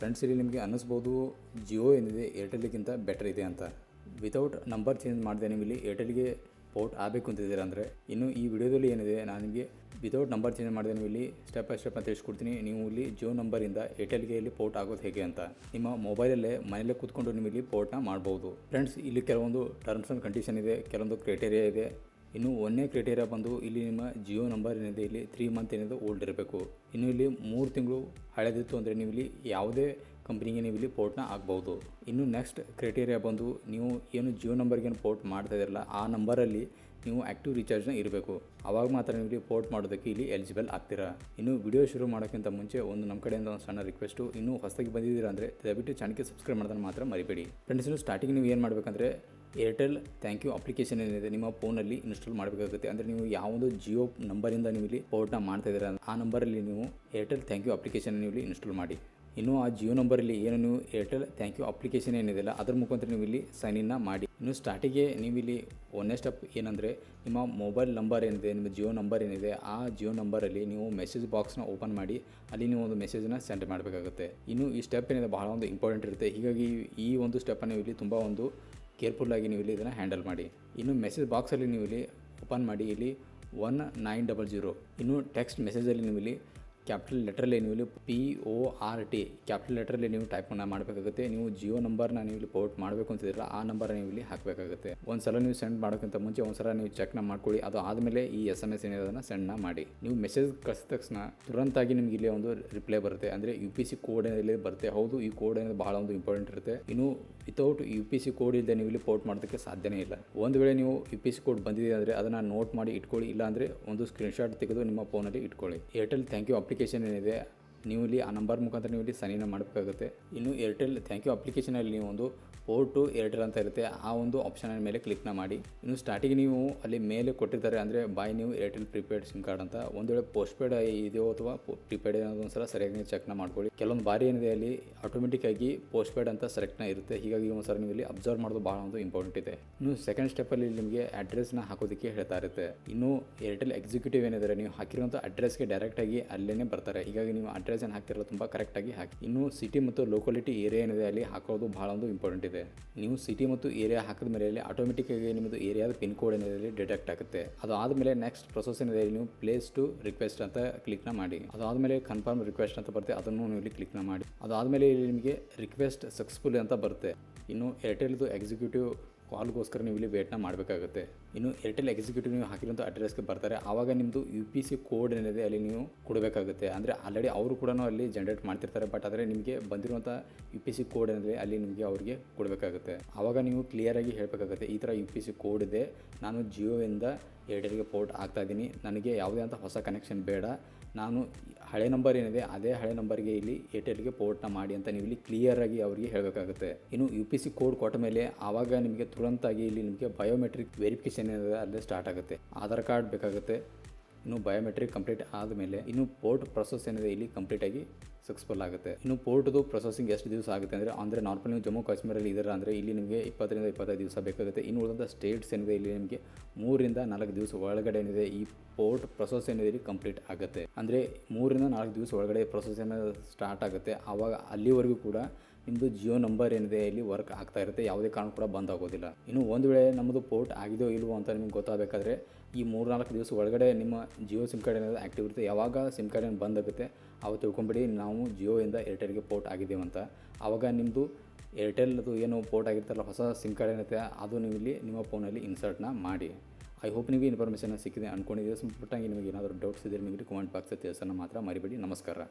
Friends, ಇಲ್ಲಿ ನಿಮಗೆ ಅನ್ನಿಸ್ಬೋದು ಜಿಯೋ ಏನಿದೆ ಏರ್ಟೆಲ್ಗಿಂತ ಬೆಟರ್ ಇದೆ ಅಂತ. ವಿತೌಟ್ ನಂಬರ್ ಚೇಂಜ್ ಮಾಡಿದೆ ನೀವು ಇಲ್ಲಿ ಏರ್ಟೆಲ್ಗೆ ಪೋರ್ಟ್ ಆಗಬೇಕು ಅಂತಿದ್ದೀರಾ ಅಂದರೆ, ಇನ್ನು ಈ ವಿಡಿಯೋದಲ್ಲಿ ಏನಿದೆ ನಾನು ನಿಮಗೆ ವಿತೌಟ್ ನಂಬರ್ ಚೇಂಜ್ ಮಾಡಿದೆ ನೀವು ಇಲ್ಲಿ ಸ್ಟೆಪ್ ಬೈ ಸ್ಟೆಪ್ ಅಂತ ತಿಳಿಸ್ಕೊಡ್ತೀನಿ. ನೀವು ಇಲ್ಲಿ ಜಿಯೋ ನಂಬರಿಂದ ಏರ್ಟೆಲ್ಗೆ ಇಲ್ಲಿ ಪೋರ್ಟ್ ಆಗೋದು ಹೇಗೆ ಅಂತ ನಿಮ್ಮ ಮೊಬೈಲಲ್ಲೇ ಮನೆಯಲ್ಲೇ ಕೂತ್ಕೊಂಡು ನೀವು ಇಲ್ಲಿ ಪೋರ್ಟ್ನ ಮಾಡ್ಬೋದು. ಫ್ರೆಂಡ್ಸ್, ಇಲ್ಲಿ ಕೆಲವೊಂದು ಟರ್ಮ್ಸ್ ಆ್ಯಂಡ್ ಕಂಡೀಷನ್ ಇದೆ, ಕೆಲವೊಂದು ಕ್ರೈಟೇರಿಯಾ ಇದೆ. ಇನ್ನು ಒಂದನೇ ಕ್ರೈಟೇರಿಯಾ ಬಂದು ಇಲ್ಲಿ ನಿಮ್ಮ ಜಿಯೋ ನಂಬರ್ ಏನಿದೆ ಇಲ್ಲಿ 3 ಮಂತ್ ಏನಿದೆ ಓಲ್ಡ್ ಇರಬೇಕು. ಇನ್ನು ಇಲ್ಲಿ 3 ತಿಂಗಳು ಹಳೆದಿತ್ತು ಅಂದರೆ ನೀವು ಇಲ್ಲಿ ಯಾವುದೇ ಕಂಪ್ನಿಗೆ ನೀವು ಇಲ್ಲಿ ಪೋರ್ಟ್ನ ಆಗ್ಬೋದು. ಇನ್ನು ನೆಕ್ಸ್ಟ್ ಕ್ರೈಟೇರಿಯಾ ಬಂದು ನೀವು ಏನು ಜಿಯೋ ನಂಬರ್ಗೆ ಏನು ಪೋರ್ಟ್ ಮಾಡ್ತಾ ಇದ್ದೀರಲ್ಲ ಆ ನಂಬರಲ್ಲಿ ನೀವು ಆ್ಯಕ್ಟಿವ್ ರೀಚಾರ್ಜ್ನ ಇರಬೇಕು. ಆವಾಗ ಮಾತ್ರ ನೀವು ಇಲ್ಲಿ ಪೋರ್ಟ್ ಮಾಡೋದಕ್ಕೆ ಇಲ್ಲಿ ಎಲಿಜಿಬಲ್ ಆಗ್ತೀರಾ. ಇನ್ನು ವಿಡಿಯೋ ಶುರು ಮಾಡೋಕ್ಕಿಂತ ಮುಂಚೆ ನಮ್ಮ ಕಡೆಯಿಂದ ಒಂದು ಸಣ್ಣ ರಿಕ್ವೆಸ್ಟು, ಇನ್ನೂ ಹೊಸದಾಗಿ ಬಂದಿದ್ದೀರಾ ಅಂದರೆ ದಯವಿಟ್ಟು ಚಾನಲ್ಗೆ ಸಬ್ಸ್ಕ್ರೈಬ್ ಮಾಡೋದನ್ನು ಮಾತ್ರ ಮರಿಬೇಡಿ. ಫ್ರೆಂಡ್ಸ್, ಇನ್ನು ಸ್ಟಾರ್ಟಿಂಗ್ ನೀವು ಏನು ಮಾಡಬೇಕಂದ್ರೆ ಏರ್ಟೆಲ್ ಥ್ಯಾಂಕ್ ಯು ಅಪ್ಲಿಕೇಶನ್ ಏನಿದೆ ನಿಮ್ಮ ಫೋನಲ್ಲಿ ಇನ್ಸ್ಟಾಲ್ ಮಾಡಬೇಕಾಗುತ್ತೆ. ಅಂದರೆ ನೀವು ಯಾವುದೋ ಜಿಯೋ ನಂಬರಿಂದ ನೀವು ಇಲ್ಲಿ ಪೋರ್ಟ್ನ ಮಾಡ್ತಾ ಇದ್ದೀರಾ ಆ ನಂಬರಲ್ಲಿ ನೀವು ಏರ್ಟೆಲ್ ಥ್ಯಾಂಕ್ ಯು ಅಪ್ಲಿಕೇಶನ್ ನೀವು ಇಲ್ಲಿ ಇನ್ಸ್ಟಾಲ್ ಮಾಡಿ. ಇನ್ನು ಆ ಜಿಯೋ ನಂಬರಲ್ಲಿ ಏನು ನೀವು ಏರ್ಟೆಲ್ ಥ್ಯಾಂಕ್ ಯು ಅಪ್ಲಿಕೇಶನ್ ಏನಿದೆಯಲ್ಲ ಅದ್ರ ಮುಖಾಂತರ ನೀವು ಇಲ್ಲಿ ಸೈನ್ ಇನ್ನ ಮಾಡಿ. ಇನ್ನು ಸ್ಟಾರ್ಟಿಗೆ ನೀವು ಇಲ್ಲಿ ಒಂದನೇ ಸ್ಟೆಪ್ ಏನಂದರೆ ನಿಮ್ಮ ಮೊಬೈಲ್ ನಂಬರ್ ಏನಿದೆ, ನಿಮ್ಮ ಜಿಯೋ ನಂಬರ್ ಏನಿದೆ ಆ ಜಿಯೋ ನಂಬರಲ್ಲಿ ನೀವು ಮೆಸೇಜ್ ಬಾಕ್ಸ್ನ ಓಪನ್ ಮಾಡಿ ಅಲ್ಲಿ ನೀವು ಒಂದು ಮೆಸೇಜನ್ನ ಸೆಂಡ್ ಮಾಡಬೇಕಾಗುತ್ತೆ. ಇನ್ನು ಈ ಸ್ಟೆಪ್ ಏನಿದೆ ಬಹಳ ಒಂದು ಇಂಪಾರ್ಟೆಂಟ್ ಇರುತ್ತೆ. ಹೀಗಾಗಿ ಈ ಒಂದು ಸ್ಟೆಪ್ಪನ್ನು ನೀವು ಇಲ್ಲಿ ತುಂಬ ಒಂದು ಕೇರ್ಫುಲ್ಲಾಗಿ ನೀವು ಇಲ್ಲಿ ಇದನ್ನು ಹ್ಯಾಂಡಲ್ ಮಾಡಿ. ಇನ್ನು ಮೆಸೇಜ್ ಬಾಕ್ಸಲ್ಲಿ ನೀವು ಇಲ್ಲಿ ಓಪನ್ ಮಾಡಿ ಇಲ್ಲಿ 1900 ಇನ್ನು ಟೆಕ್ಸ್ಟ್ ಮೆಸೇಜಲ್ಲಿ ನೀವು ಇಲ್ಲಿ ಕ್ಯಾಪಿಟಲ್ ಲೆಟ್ರಲ್ಲಿ ನೀವು ಇಲ್ಲಿ PORT ಕ್ಯಾಪಿಟಲ್ ಲೆಟ್ರಲ್ಲಿ ನೀವು ಟೈಪನ್ನು ಮಾಡಬೇಕಾಗುತ್ತೆ. ನೀವು ಜಿಯೋ ನಂಬರ್ನ ನೀವು ಇಲ್ಲಿ ಪೋರ್ಟ್ ಮಾಡಬೇಕು ಅಂತಿದ್ದೀರ ಆ ನಂಬರ್ ನೀವು ಇಲ್ಲಿ ಹಾಕಬೇಕಾಗುತ್ತೆ. ಒಂದು ಸಲ ನೀವು ಸೆಂಡ್ ಮಾಡೋಕ್ಕಿಂತ ಮುಂಚೆ ಒಂದು ಸಲ ನೀವು ಚೆಕ್ನ ಮಾಡ್ಕೊಳ್ಳಿ. ಅದು ಆದಮೇಲೆ ಈ SMS ಏನಿದೆ ಅದನ್ನು ಸೆಂಡ್ನ ಮಾಡಿ. ನೀವು ಮೆಸೇಜ್ ಕಳಿಸಿದ ತಕ್ಷಣ ತುರಂತಾಗಿ ನಿಮಗೆ ಇಲ್ಲಿ ಒಂದು ರಿಪ್ಲೈ ಬರುತ್ತೆ, ಅಂದರೆ UPC ಕೋಡ್ ಏನಿದೆ ಬರುತ್ತೆ. ಹೌದು, ಈ ಕೋಡ್ ಏನಿದೆ ಬಹಳ ಒಂದು ಇಂಪಾರ್ಟೆಂಟ್ ಇರುತ್ತೆ. ಇನ್ನು ವಿತೌಟ್ UPC ಕೋಡ್ ಇಲ್ಲದೆ ನೀವು ಇಲ್ಲಿ ಪೋರ್ಟ್ ಮಾಡೋದಕ್ಕೆ ಸಾಧ್ಯನೇ ಇಲ್ಲ. ಒಂದು ವೇಳೆ ನೀವು UPC ಕೋಡ್ ಬಂದಿದೆ ಅಂದರೆ ಅದನ್ನು ನೋಟ್ ಮಾಡಿ ಇಟ್ಕೊಳ್ಳಿ, ಇಲ್ಲಾಂದರೆ ಒಂದು ಸ್ಕ್ರೀನ್ಶಾಟ್ ತೆಗೆದು ನಿಮ್ಮ ಫೋನಲ್ಲಿ ಇಟ್ಕೊಳ್ಳಿ. ಏರ್ಟೆಲ್ ಥ್ಯಾಂಕ್ ಯು ಅಪ್ಲಿಕೇಶನ್ ಏನಿದೆ ನೀವು ಇಲ್ಲಿ ಆ ನಂಬರ್ ಮುಖಾಂತರ ನೀವು ಇಲ್ಲಿ ಸೈನ್ ಇನ್ ಮಾಡಬೇಕಾಗುತ್ತೆ. ಇನ್ನು ಏರ್ಟೆಲ್ ಥ್ಯಾಂಕ್ ಯು ಅಪ್ಲಿಕೇಶನಲ್ಲಿ ನೀವು ಒಂದು ಪೋರ್ಟ್ ಟು ಏರ್ಟೆಲ್ ಅಂತ ಇರುತ್ತೆ, ಆ ಒಂದು ಆಪ್ಷನ್ ಮೇಲೆ ಕ್ಲಿಕ್ನ ಮಾಡಿ. ಇನ್ನು ಸ್ಟಾರ್ಟಿಗೆ ನೀವು ಅಲ್ಲಿ ಮೇಲೆ ಕೊಟ್ಟಿರ್ತಾರೆ ಅಂದರೆ ಬಾಯ್ ನೀವು ಏರ್ಟೆಲ್ ಪ್ರಿಪೇಯ್ಡ್ ಸಿಮ್ ಕಾರ್ಡ್ ಅಂತ. ಒಂದು ವೇಳೆ ಪೋಸ್ಟ್ ಪೇಯ್ಡ್ ಇದೆಯೋ ಅಥವಾ ಪ್ರಿಪೇಯ್ಡ್ ಅನ್ನೋದು ಒಂದ್ಸಲ ಸರಿಯಾಗಿ ನೀವು ಚೆಕ್ನ ಮಾಡ್ಕೊಳ್ಳಿ. ಕೆಲವೊಂದು ಬಾರಿ ಏನಿದೆ ಅಲ್ಲಿ ಆಟೋಮೆಟಿಕ್ ಆಗಿ ಪೋಸ್ಟ್ ಪೇಯ್ಡ್ ಅಂತ ಸೆಲೆಕ್ಟ್ನ ಇರುತ್ತೆ. ಹೀಗಾಗಿ ಒಂದ್ಸಲ ನೀವು ಇಲ್ಲಿ ಅಬ್ಸರ್ವ್ ಮಾಡೋದು ಭಾಳ ಒಂದು ಇಂಪಾರ್ಟೆಂಟ್ ಇದೆ. ಇನ್ನು ಸೆಕೆಂಡ್ ಸ್ಟೆಪ್ಪಲ್ಲಿ ನಿಮಗೆ ಅಡ್ರೆಸ್ನ ಹಾಕೋದಕ್ಕೆ ಹೇಳ್ತಾ ಇರುತ್ತೆ. ಇನ್ನು ಏರ್ಟೆಲ್ ಎಕ್ಸಿಕ್ಯೂಟಿವ್ ಏನಿದ್ದಾರೆ ನೀವು ಹಾಕಿರುವಂಥ ಅಡ್ರೆಸ್ಗೆ ಡೈರೆಕ್ಟಾಗಿ ಅಲ್ಲೇ ಬರ್ತಾರೆ. ಹೀಗಾಗಿ ನೀವು ಅಡ್ರೆಸ್ ಏನು ಹಾಕ್ತಿರಲ್ಲ ತುಂಬ ಕರೆಕ್ಟಾಗಿ ಹಾಕಿ. ಇನ್ನು ಸಿಟಿ ಮತ್ತು ಲೋಕಾಲಿಟಿ ಏರಿಯಾ ಏನಿದೆ ಅಲ್ಲಿ ಹಾಕೋದು ಭಾಳ ಒಂದು ಇಂಪಾರ್ಟೆಂಟ್ ಇದೆ. ನೀವು ಸಿಟಿ ಮತ್ತು ಏರಿಯಾ ಹಾಕಿದ ಮೇಲೆ ಅಲ್ಲಿ ಆಟೋಮೆಟಿಕ್ ಆಗಿ ನಿಮ್ಮದು ಏರಿಯಾದ ಪಿನ್ ಕೋಡ್ ಏನಿದೆ ಡಿಟೆಕ್ಟ್ ಆಗುತ್ತೆ. ಅದು ಆದಮೇಲೆ ನೆಕ್ಸ್ಟ್ ಪ್ರೊಸೆಸ್ ಏನಿದೆ ನೀವು ಪ್ಲೇಸ್ ಟು ರಿಕ್ವೆಸ್ಟ್ ಅಂತ ಕ್ಲಿಕ್ನ ಮಾಡಿ. ಅದಾದಮೇಲೆ ಕನ್ಫರ್ಮ್ ರಿಕ್ವೆಸ್ಟ್ ಅಂತ ಬರುತ್ತೆ, ಅದನ್ನು ನೀವು ಇಲ್ಲಿ ಕ್ಲಿಕ್ನ ಮಾಡಿ. ಅದಾದಮೇಲೆ ಇಲ್ಲಿ ನಿಮಗೆ ರಿಕ್ವೆಸ್ಟ್ ಸಕ್ಸಸ್ಫುಲ್ ಅಂತ ಬರುತ್ತೆ. ಇನ್ನು ಏರ್ಟೆಲ್ದು ಎಕ್ಸಿಕ್ಯೂಟಿವ್ ಕಾಲ್ಗೋಸ್ಕರ ನೀವು ಇಲ್ಲಿ ವೇಟ್ನ ಮಾಡಬೇಕಾಗುತ್ತೆ. ಇನ್ನು ಏರ್ಟೆಲ್ ಎಕ್ಸಿಕ್ಯೂಟಿವ್ ನೀವು ಹಾಕಿರೋಂಥ ಅಡ್ರೆಸ್ಗೆ ಬರ್ತಾರೆ. ಆವಾಗ ನಿಮ್ಮದು UPC ಕೋಡ್ ಏನಿದೆ ಅಲ್ಲಿ ನೀವು ಕೊಡಬೇಕಾಗುತ್ತೆ. ಅಂದರೆ ಆಲ್ರೆಡಿ ಅವರು ಕೂಡ ಅಲ್ಲಿ ಜನರೇಟ್ ಮಾಡ್ತಿರ್ತಾರೆ, ಬಟ್ ಆದರೆ ನಿಮಗೆ ಬಂದಿರುವಂಥ UPC ಕೋಡ್ ಏನಿದೆ ಅಲ್ಲಿ ನಿಮಗೆ ಅವರಿಗೆ ಕೊಡಬೇಕಾಗುತ್ತೆ. ಆವಾಗ ನೀವು ಕ್ಲಿಯರಾಗಿ ಹೇಳಬೇಕಾಗುತ್ತೆ, ಈ ಥರ UPC ಕೋಡ್ ಇದೆ, ನಾನು ಜಿಯೋಯಿಂದ ಏರ್ಟೆಲ್ಗೆ ಪೋರ್ಟ್ ಆಗ್ತಾ ಇದ್ದೀನಿ, ನನಗೆ ಯಾವುದೇ ಅಂತ ಹೊಸ ಕನೆಕ್ಷನ್ ಬೇಡ, ನಾನು ಹಳೆ ನಂಬರ್ ಏನಿದೆ ಅದೇ ಹಳೆ ನಂಬರ್ಗೆ ಇಲ್ಲಿ ಏರ್ಟೆಲ್ಗೆ ಪೋರ್ಟ್ನ ಮಾಡಿ ಅಂತ ನೀವು ಇಲ್ಲಿ ಕ್ಲಿಯರಾಗಿ ಅವರಿಗೆ ಹೇಳಬೇಕಾಗುತ್ತೆ. ಇನ್ನು UPC ಕೋಡ್ ಕೊಟ್ಟ ಮೇಲೆ ಆವಾಗ ನಿಮಗೆ ತುರಂತಾಗಿ ಇಲ್ಲಿ ನಿಮಗೆ ಬಯೋಮೆಟ್ರಿಕ್ ವೆರಿಫಿಕೇಷನ್ ಏನಿದೆ ಅಲ್ಲೇ ಸ್ಟಾರ್ಟ್ ಆಗುತ್ತೆ. ಆಧಾರ್ ಕಾರ್ಡ್ ಬೇಕಾಗುತ್ತೆ. ಇನ್ನು ಬಯೋಮೆಟ್ರಿಕ್ ಕಂಪ್ಲೀಟ್ ಆದಮೇಲೆ ಇನ್ನು ಪೋರ್ಟ್ ಪ್ರೊಸೆಸ್ ಏನಿದೆ ಇಲ್ಲಿ ಕಂಪ್ಲೀಟಾಗಿ ಸಕ್ಸಸ್ಫುಲ್ ಆಗುತ್ತೆ. ಇನ್ನು ಪೋರ್ಟ್ದು ಪ್ರೊಸೆಸಿಂಗ್ ಎಷ್ಟು ದಿವಸ ಆಗುತ್ತೆ ಅಂದರೆ ನಾರ್ಮಲ್ ನೀವು ಜಮ್ಮು ಕಾಶ್ಮೀರಲ್ಲಿ ಇದ್ದೀರಾ ಅಂದರೆ ಇಲ್ಲಿ ನಿಮಗೆ 20 ರಿಂದ 25 ದಿವಸ ಬೇಕಾಗುತ್ತೆ. ಇನ್ನು ಉಳಿದಂಥ ಸ್ಟೇಟ್ಸ್ ಏನಿದೆ ಇಲ್ಲಿ ನಿಮಗೆ 3 ರಿಂದ 4 ದಿವಸ ಒಳಗಡೆ ಏನಿದೆ ಈ ಪೋರ್ಟ್ ಪ್ರೊಸೆಸ್ ಏನಿದೆ ಇಲ್ಲಿ ಕಂಪ್ಲೀಟ್ ಆಗುತ್ತೆ. ಅಂದರೆ 3 ರಿಂದ 4 ದಿವಸ ಒಳಗಡೆ ಪ್ರೊಸೆಸ್ ಏನಾದ್ರು ಸ್ಟಾರ್ಟ್ ಆಗುತ್ತೆ. ಆವಾಗ ಅಲ್ಲಿವರೆಗೂ ಕೂಡ ನಿಮ್ಮದು ಜಿಯೋ ನಂಬರ್ ಏನಿದೆ ಇಲ್ಲಿ ವರ್ಕ್ ಆಗ್ತಾ ಇರುತ್ತೆ, ಯಾವುದೇ ಕಾರಣ ಕೂಡ ಬಂದ್ ಆಗೋದಿಲ್ಲ. ಇನ್ನು ಒಂದು ವೇಳೆ ನಮ್ಮದು ಪೋರ್ಟ್ ಆಗಿದೆಯೋ ಇಲ್ವೋ ಅಂತ ನಿಮಗೆ ಗೊತ್ತಾಗಬೇಕಾದ್ರೆ ಈ 3-4 ದಿವಸ ಒಳಗಡೆ ನಿಮ್ಮ ಜಿಯೋ ಸಿಮ್ ಕಾರ್ಡ್ ಏನಾದರೂ ಆ್ಯಕ್ಟಿವ್ ಇರುತ್ತೆ. ಯಾವಾಗ ಸಿಮ್ ಕಾರ್ಡ್ ಏನು ಬಂದ್ ಆಗುತ್ತೆ ಆವಾಗ ತಿಳ್ಕೊಂಬಿಡಿ ನಾವು ಜಿಯೋಯಿಂದ ಏರ್ಟೆಲ್ಗೆ ಪೋರ್ಟ್ ಆಗಿದ್ದೇವೆ ಅಂತ. ಆವಾಗ ನಿಮ್ಮದು ಏರ್ಟೆಲ್ದು ಏನು ಪೋರ್ಟ್ ಆಗಿರ್ತಲ್ಲ ಹೊಸ ಸಿಮ್ ಕಾರ್ಡ್ ಏನಿರುತ್ತೆ ಅದು ನೀವು ಇಲ್ಲಿ ನಿಮ್ಮ ಫೋನಲ್ಲಿ ಇನ್ಸರ್ಟ್ನ ಮಾಡಿ. ಐ ಹೋಪ್ ನಿಮಗೆ ಇನ್ಫಾರ್ಮೇಷನ್ ಸಿಕ್ಕಿದೆ ಅಂದ್ಕೊಂಡಿದ್ದೀವಿ. ಸಂಪೂರ್ಣವಾಗಿ ನಿಮಗೆ ಏನಾದರೂ ಡೌಟ್ಸ್ ಇದ್ದರೆ ನಿಮಗೆ ಕಮೆಂಟ್ ಬಾಕ್ಸಲ್ಲಿ ತಿಳಿಸೋಣ ಮಾತ್ರ ಮರಿಬೇಡಿ. ನಮಸ್ಕಾರ.